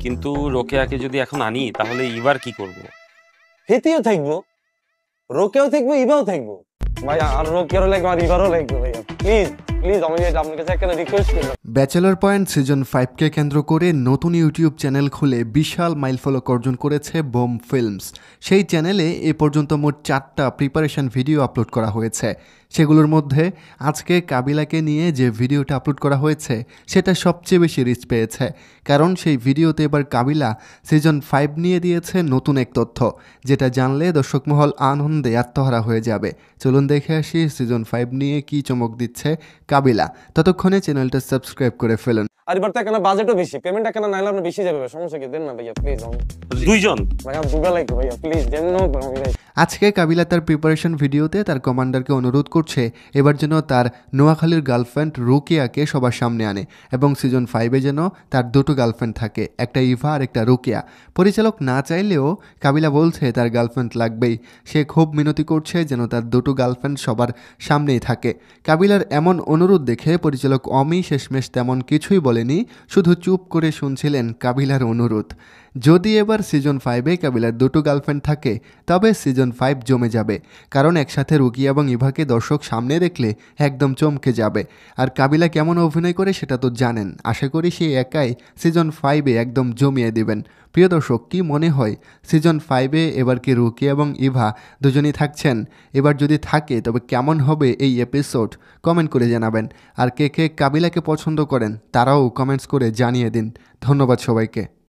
কিন্তু রোকেয়াকে যদি এখন আনি তাহলে এবার কি করব? হেতিও থাকবো, রোকেও থাকবো, ইভাও থাকবো ভাই। আর রোকেরও লাগবে আর ইভারও লাগবে ভাইয়া। প্লিজ প্লিজ আমি আপনার কাছে একটা রিকোয়েস্ট করলাম। ব্যাচেলর পয়েন্ট সিজন 5কে কেন্দ্র করে নতুন ইউটিউব চ্যানেল খুলে বিশাল মাইলফলক অর্জন করেছে বোম ফিল্মস। সেই চ্যানেলে এ পর্যন্ত মোট 4টা প্রিপারেশন ভিডিও আপলোড করা হয়েছে। সেগুলোর মধ্যে আজকে কাবিলাকে নিয়ে যে ভিডিওটা আপলোড করা হয়েছে সেটা সবচেয়ে বেশি রিচ পেয়েছে, কারণ সেই ভিডিওতে এবার কাবিলা সিজন 5 নিয়ে দিয়েছে নতুন এক তথ্য, যেটা জানলে দর্শক মহল আনন্দে আত্মহারা হয়ে যাবে। চলুন দেখে আসি সিজন 5 নিয়ে কি চমক দিচ্ছে কাবিলা। ততক্ষণে চ্যানেলটা সাবস্ক্রাইব করে ফেলুন। আর এবার তো এখানে বাজেটও বেশি, পেমেন্ট এখানে নাইলে আপনার বেশি যাবে, সমস্যা কি? দেন না ভাইয়া প্লিজ। দুইজন ভাইয়া দুটো লাগবে ভাইয়া প্লিজ, দেন না ভাই। আজকে কাবিলা তার প্রিপারেশন ভিডিওতে তার কমান্ডারকে অনুরোধ করছে এবার যেন তার নোয়াখালীর গার্লফ্রেন্ড রুকিয়াকে সবার সামনে আনে এবং সিজন 5-এ যেন তার দুটো গার্লফ্রেন্ড থাকে, একটা ইভা আর একটা রুকিয়া। পরিচালক না চাইলেও কাবিলা বলছে তার গার্লফ্রেন্ড লাগবেই। সে খুব মিনতি করছে যেন তার দুটো গার্লফ্রেন্ড সবার সামনেই থাকে। কাবিলার এমন অনুরোধ দেখে পরিচালক অমি শেষমেশ তেমন কিছুই বলেনি, শুধু চুপ করে শুনছিলেন কাবিলার অনুরোধ। যদি এবার সিজন 5-এ কাবিলার দুটো গার্লফ্রেন্ড থাকে তবে সিজন 5 জমে যাবে, কারণ একসাথে রুকিয়া এবং ইভাকে দর্শক সামনে দেখলে একদম চমকে যাবে। আর কাবিলা কেমন অভিনয় করে সেটা তো জানেন, আশা করি সে একাই সিজন 5-এ একদম জমিয়ে দেবেন। প্রিয় দর্শক, কি মনে হয় সিজন 5-এ এবার কি রুকিয়া এবং ইভা দুজনেই থাকছেন? এবার যদি থাকে তবে কেমন হবে এই এপিসোড? কমেন্ট করে জানাবেন। আর কে কে কাবিলাকে পছন্দ করেন তারাও কমেন্টস করে জানিয়ে দিন। ধন্যবাদ সবাইকে।